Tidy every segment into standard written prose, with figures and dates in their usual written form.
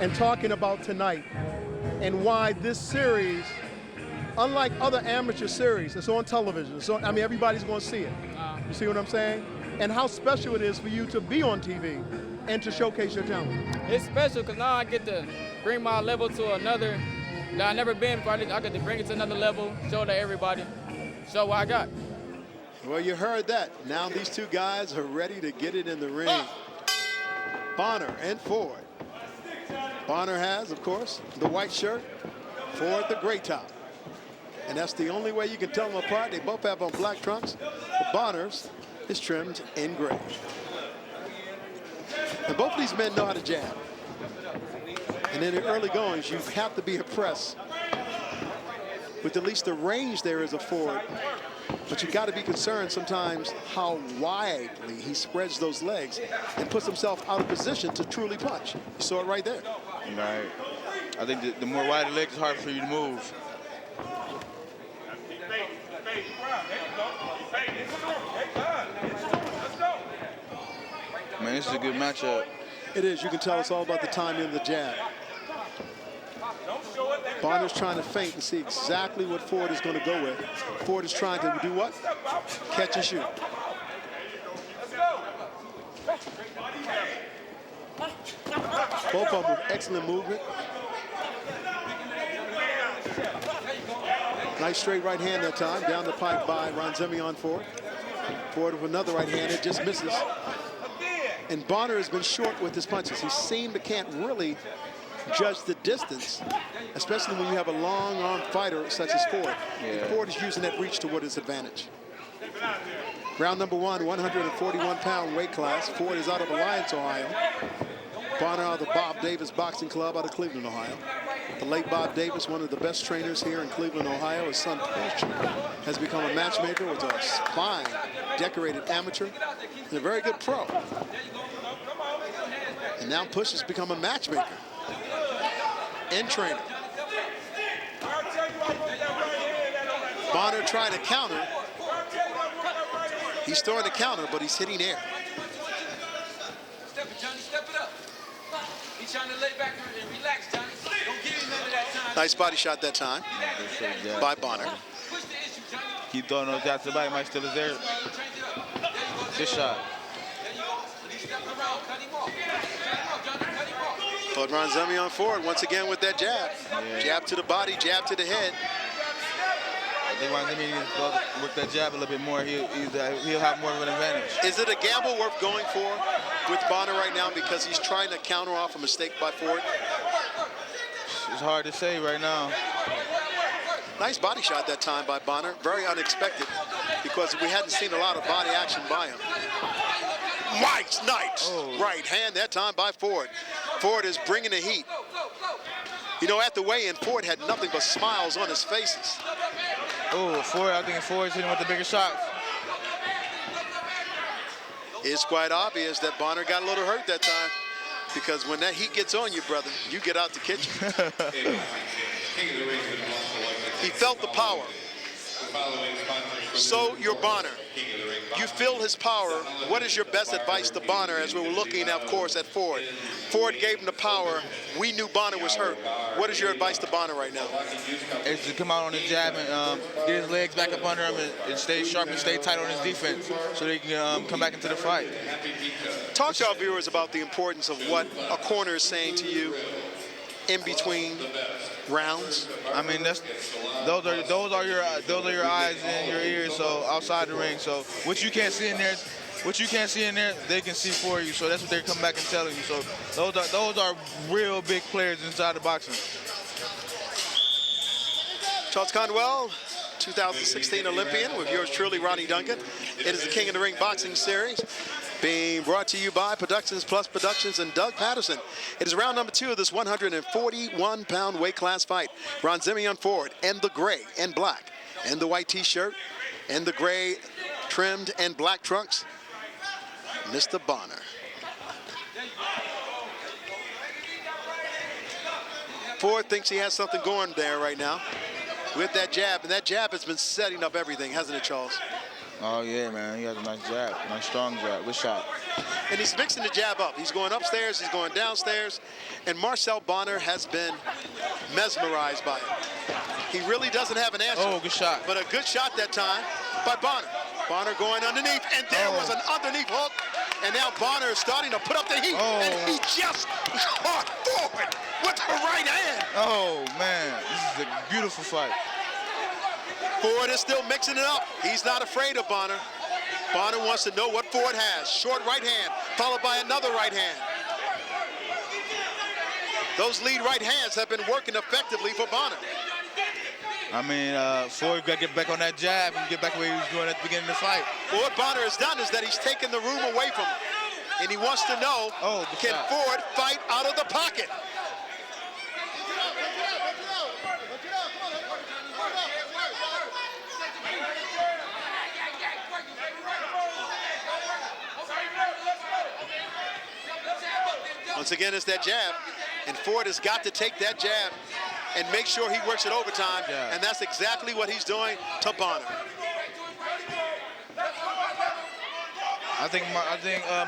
and talking about tonight and why this series, unlike other amateur series, it's on television. So I mean, everybody's going to see it. You see what I'm saying? And how special it is for you to be on TV and to showcase your talent. It's special because now I get to bring my level to another that I never been before. I get to bring it to another level, show to everybody, show what I got. Well, you heard that. Now these two guys are ready to get it in the ring. Bonner and Ford. Bonner has, of course, the white shirt, Ford the gray top. And that's the only way you can tell them apart. They both have on black trunks. But Bonner's is trimmed in gray. And both of these men know how to jab. And in the early goings, you have to be impressed with at least the range there is of Ford. But you got to be concerned sometimes how widely he spreads those legs and puts himself out of position to truly punch. You saw it right there. Right. I think the more wide the legs, it's harder for you to move. Man, this is a good matchup. It is. You can tell us all about the timing of the jab. Bonner's trying to feint and see exactly what Ford is going to go with. Ford is trying to do what? Catch and shoot. Both of them with excellent movement. Nice straight right hand that time. Down the pipe by Ronnie Ford. Ford with another right hand. It just misses. And Bonner has been short with his punches. He seemed to can't really judge the distance, especially when you have a long-arm fighter such as Ford. And Ford is using that reach toward his advantage. Round number one, 141-pound weight class. Ford is out of Alliance, Ohio. Bonner out of the Bob Davis Boxing Club out of Cleveland, Ohio. The late Bob Davis, one of the best trainers here in Cleveland, Ohio. His son, Push, has become a matchmaker, was a fine, decorated amateur, and a very good pro. And now Push has become a matchmaker and trainer. Bonner trying to counter. He's throwing the counter, but he's hitting air. Step it, Johnny, step it up. He's trying to lay back and relax, Johnny. Don't give him none of that time. Nice body shot that time by Bonner. Push the issue, Johnny. Keep throwing those shots to the body, might still is there. Good shot. There you go. He's stepping around. Cut him off. Cut him off, Johnny. Cut him off. But Ronnie Ford once again with that jab. Jab to the body, jab to the head. I think Ronnie needs to work that jab a little bit more. He'll have more of an advantage. Is it a gamble worth going for with Bonner right now because he's trying to counter off a mistake by Ford? It's hard to say right now. Nice body shot that time by Bonner. Very unexpected because we hadn't seen a lot of body action by him. Nice right hand that time by Ford. Ford is bringing the heat. You know, at the weigh-in, Ford had nothing but smiles on his faces. Oh, Ford, I think Ford's hitting with the bigger shots. It's quite obvious that Bonner got a little hurt that time because when that heat gets on you, brother, you get out the kitchen. He felt the power. So you're Bonner. You feel his power. What is your best advice to Bonner as we were looking, of course, at Ford? Ford gave him the power. We knew Bonner was hurt. What is your advice to Bonner right now? It's to come out on the jab and get his legs back up under him and stay sharp and stay tight on his defense so they can come back into the fight. Talk to our viewers about the importance of what a corner is saying to you in between rounds. I mean, those are your eyes and your ears. So outside the ring, so what you can't see in there, they can see for you. So that's what they're coming back and telling you. So those are real big players inside of boxing. Charles Conwell, 2016 Olympian, with yours truly, Ronnie Duncan. It is the King of the Ring Boxing Series, being brought to you by Productions Plus Productions and Doug Patterson. It is round number 2 of this 141-pound weight class fight. Ronnie Ford and the gray and black and the white T-shirt and the gray trimmed and black trunks, Mr. Bonner. Ford thinks he has something going there right now with that jab, and that jab has been setting up everything, hasn't it, Charles? Oh, yeah, man. He has a nice jab, nice strong jab. Good shot. And he's mixing the jab up. He's going upstairs, he's going downstairs, and Marcel Bonner has been mesmerized by it. He really doesn't have an answer. Oh, good shot. But a good shot that time by Bonner. Bonner going underneath, and there was an underneath hook. And now Bonner is starting to put up the heat, and he just caught forward with the right hand. Oh, man. This is a beautiful fight. Ford is still mixing it up. He's not afraid of Bonner. Bonner wants to know what Ford has. Short right hand, followed by another right hand. Those lead right hands have been working effectively for Bonner. I mean, Ford got to get back on that jab and get back where he was going at the beginning of the fight. Well, what Bonner has done is that he's taken the room away from him. And he wants to know, can Ford fight out of the pocket? Once again, it's that jab. And Ford has got to take that jab and make sure he works it overtime. Yeah. And that's exactly what he's doing to Bonner. I think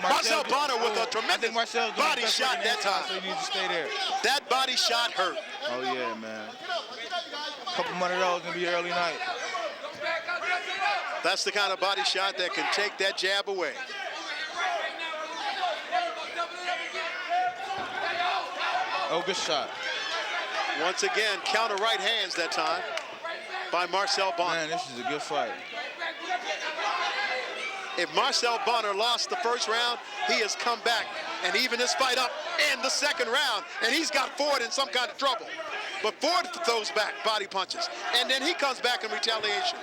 Marcel Bonner with a tremendous body shot that time. So he needs to stay there. That body shot hurt. Oh, yeah, man. A couple $100 gonna be early night. That's the kind of body shot that can take that jab away. Oh, good shot. Once again, counter right hands that time by Marcel Bonner. Man, this is a good fight. If Marcel Bonner lost the first round, he has come back and even this fight up in the second round, and he's got Ford in some kind of trouble. But Ford throws back body punches, and then he comes back in retaliation.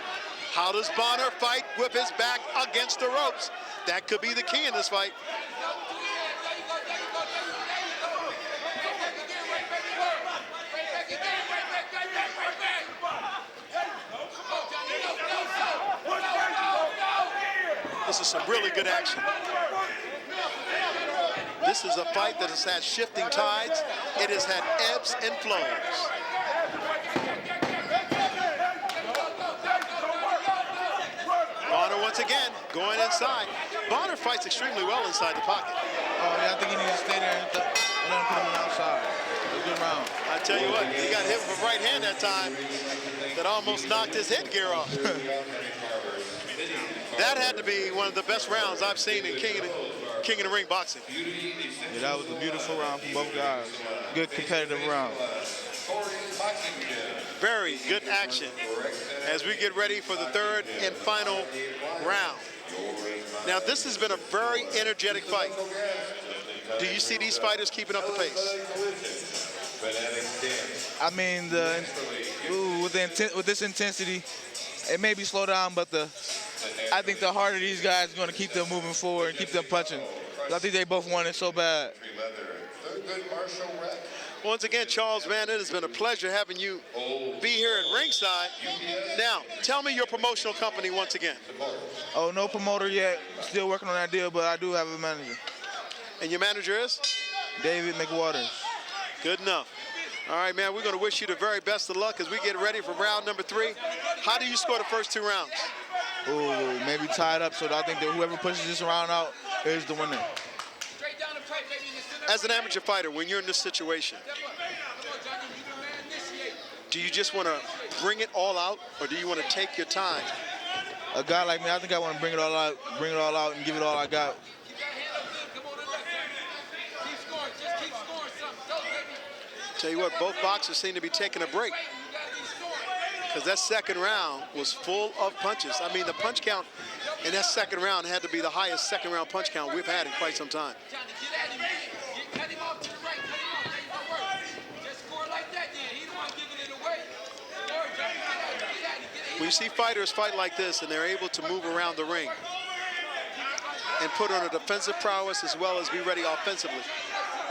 How does Bonner fight with his back against the ropes? That could be the key in this fight. This is some really good action. This is a fight that has had shifting tides. It has had ebbs and flows. Bonner once again going inside. Bonner fights extremely well inside the pocket. Oh, yeah, I think he needs to stay there and let him put him outside. A good round. I tell you what, he got hit with a right hand that time that almost knocked his headgear off. That had to be one of the best rounds I've seen in King of the Ring boxing. Yeah, that was a beautiful round from both guys. Good competitive round. Very good action as we get ready for the third and final round. Now, this has been a very energetic fight. Do you see these fighters keeping up the pace? I mean, with this intensity, it may be slow down, but I think the harder these guys are going to keep them moving forward and keep them punching. I think they both want it so bad. Once again, Charles, man, it has been a pleasure having you be here at ringside. Now, tell me your promotional company once again. Oh, no promoter yet. Still working on that deal, but I do have a manager. And your manager is? David McWaters. Good enough. All right, man, we're going to wish you the very best of luck as we get ready for round number 3. How do you score the first 2 rounds? Ooh, maybe tied up, so I think that whoever pushes this round out is the winner. As an amateur fighter, when you're in this situation, do you just want to bring it all out, or do you want to take your time? A guy like me, I think I want to bring it all out and give it all I got. Tell you what, both boxers seem to be taking a break, because that second round was full of punches. I mean, the punch count in that second round had to be the highest second round punch count we've had in quite some time. When you see fighters fight like this and they're able to move around the ring and put on a defensive prowess as well as be ready offensively,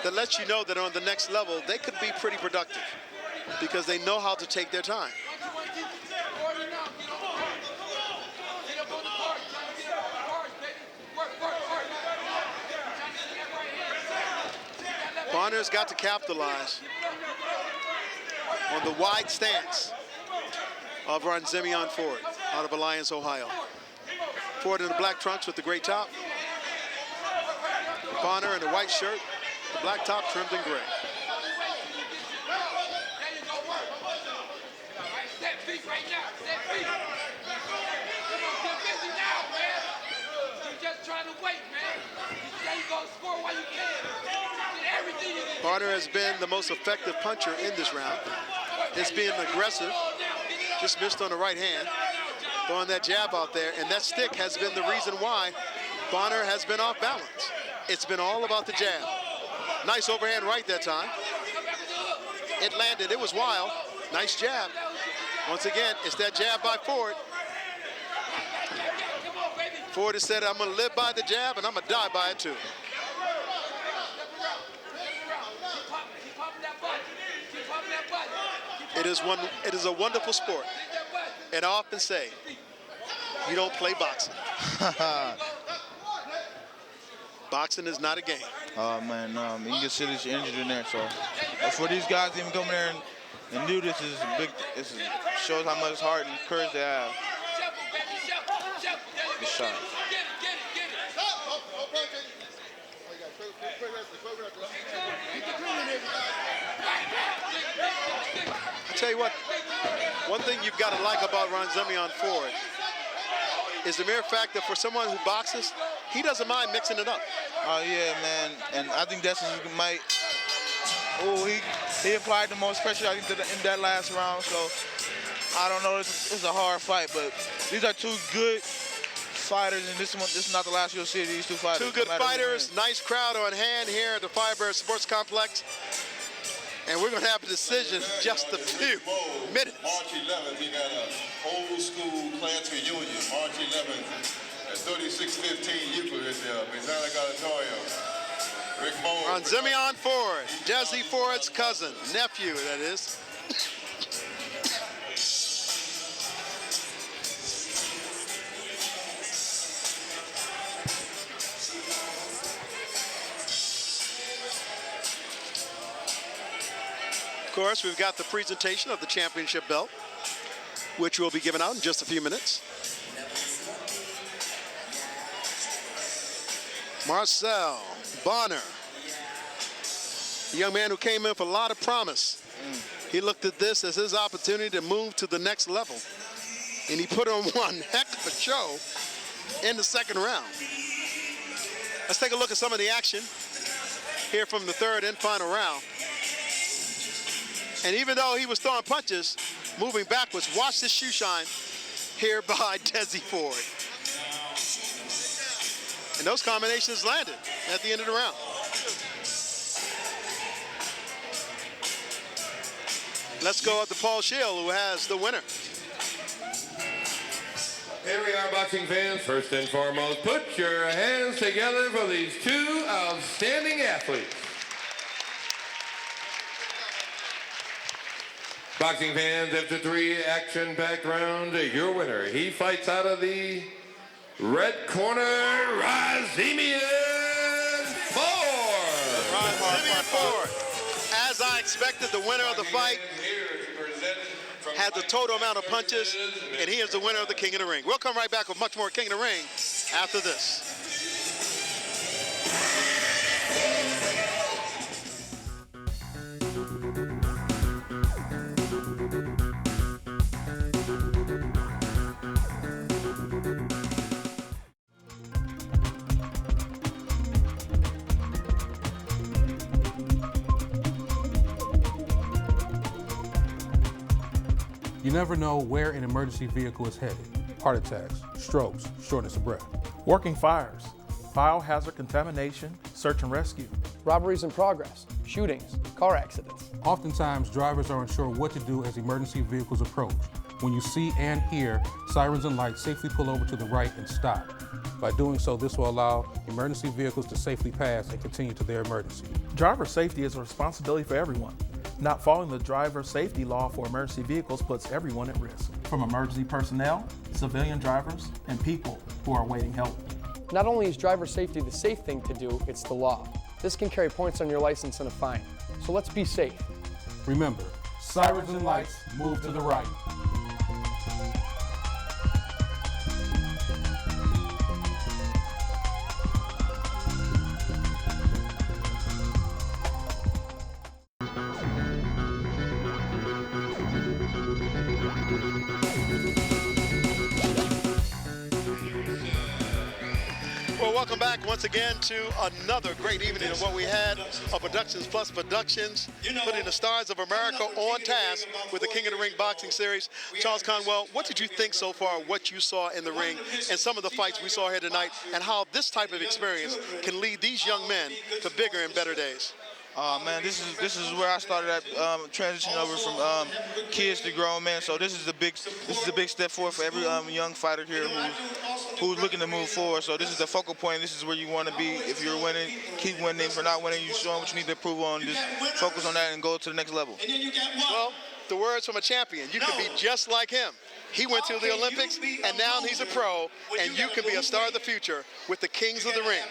that lets you know that on the next level, they could be pretty productive because they know how to take their time. Bonner's got to capitalize on the wide stance of Ronnie Ford out of Alliance, Ohio. Ford in the black trunks with the gray top. Bonner in the white shirt, the black top trimmed in gray. Step feet right now. Step feet. Come on, get busy now, man. You're just trying to wait, man. You say you're gonna score while you can. Get everything you need. Bonner has been the most effective puncher in this round. It's being aggressive, just missed on the right hand, throwing that jab out there, and that stick has been the reason why Bonner has been off balance. It's been all about the jab. Nice overhand right that time. It landed, it was wild. Nice jab. Once again, it's that jab by Ford. Ford has said, I'm gonna live by the jab and I'm gonna die by it too. It is a wonderful sport. And I often say, you don't play boxing. Boxing is not a game. Oh man, you can see that you're injured in there. So for these guys to even come in there and do this is big. Shows how much heart and courage they have. Good shot. I tell you what, one thing you've got to like about Ron Ford is the mere fact that for someone who boxes, he doesn't mind mixing it up. Oh yeah, man, and I think that's what might. Oh, he applied the most pressure I think in that last round. So I don't know. It's a hard fight, but these are two good fighters, and this is not the last you'll see of these two fighters. Two good fighters. Nice crowd on hand here at the Firebird Sports Complex. And we're going to have a decision in just a few minutes. March 11th, we got an old school class reunion. March 11th at 3615 Euclid at the Mizanic Auditorium. Rick Ron Ford, Desi Ford's cousin, nephew, that is. Of course, we've got the presentation of the championship belt, which will be given out in just a few minutes. Marcel Bonner, a young man who came in with a lot of promise. He looked at this as his opportunity to move to the next level. And he put on one heck of a show in the second round. Let's take a look at some of the action here from the third and final round. And even though he was throwing punches, moving backwards, watch this shoe shine here by Desi Ford. And those combinations landed at the end of the round. Let's go up to Paul Schill, who has the winner. Here we are, boxing fans. First and foremost, put your hands together for these two outstanding athletes. Boxing fans, after three action-packed rounds, your winner. He fights out of the red corner, Razimian Ford. Razimian Ford. As I expected, the winner of the fight had the total amount of punches, and he is the winner of the King of the Ring. We'll come right back with much more King of the Ring after this. You never know where an emergency vehicle is headed. Heart attacks, strokes, shortness of breath. Working fires, biohazard contamination, search and rescue. Robberies in progress, shootings, car accidents. Oftentimes, drivers are unsure what to do as emergency vehicles approach. When you see and hear sirens and lights, safely pull over to the right and stop. By doing so, this will allow emergency vehicles to safely pass and continue to their emergency. Driver safety is a responsibility for everyone. Not following the driver safety law for emergency vehicles puts everyone at risk, from emergency personnel, civilian drivers, and people who are awaiting help. Not only is driver safety the safe thing to do, it's the law. This can carry points on your license and a fine. So let's be safe. Remember, sirens and lights, move to the right. welcome back once again to another great evening of what we had of Productions Plus Productions, putting the stars of America on task with the King of the Ring boxing series. Charles Conwell, what did you think so far, what you saw in the ring and some of the fights we saw here tonight, and how this type of experience can lead these young men to bigger and better days? Man, this is where I started at, transitioning over from kids to grown men. So this is a big step forward for every young fighter here who's looking to move forward. So this is the focal point. This is where you want to be. If you're winning, keep winning. If you're not winning, you're showing what you need to improve on. Just focus on that and go to the next level. Well, the words from a champion. You can be just like him. He went to the Olympics, and now he's a pro, and you can be a star of the future with the Kings of the Ring.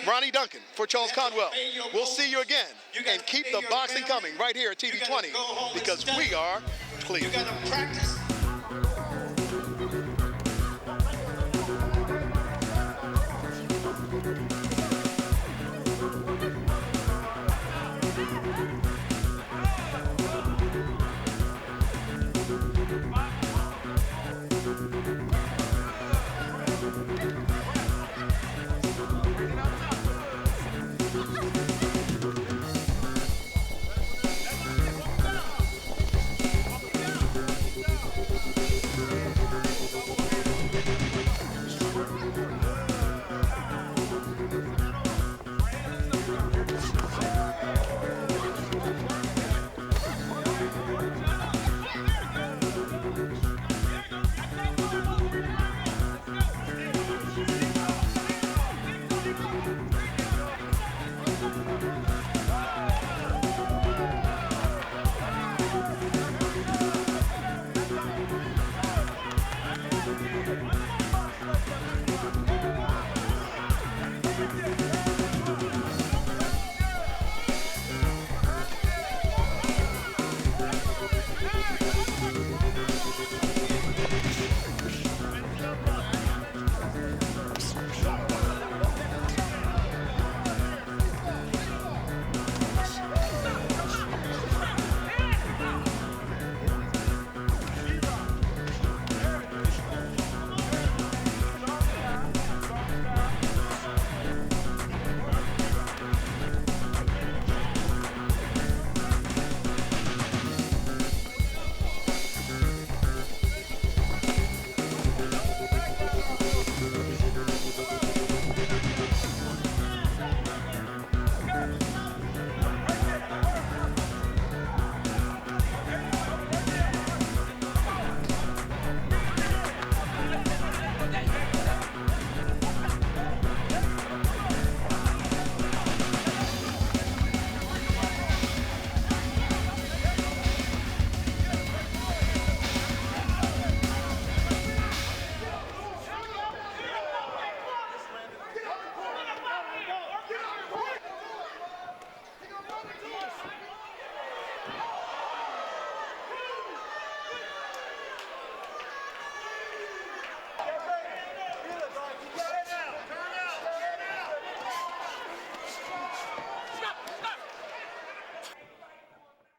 Ronnie Duncan for Charles Conwell. We'll see you again, and keep the boxing coming right here at TV 20, because we are Cleveland.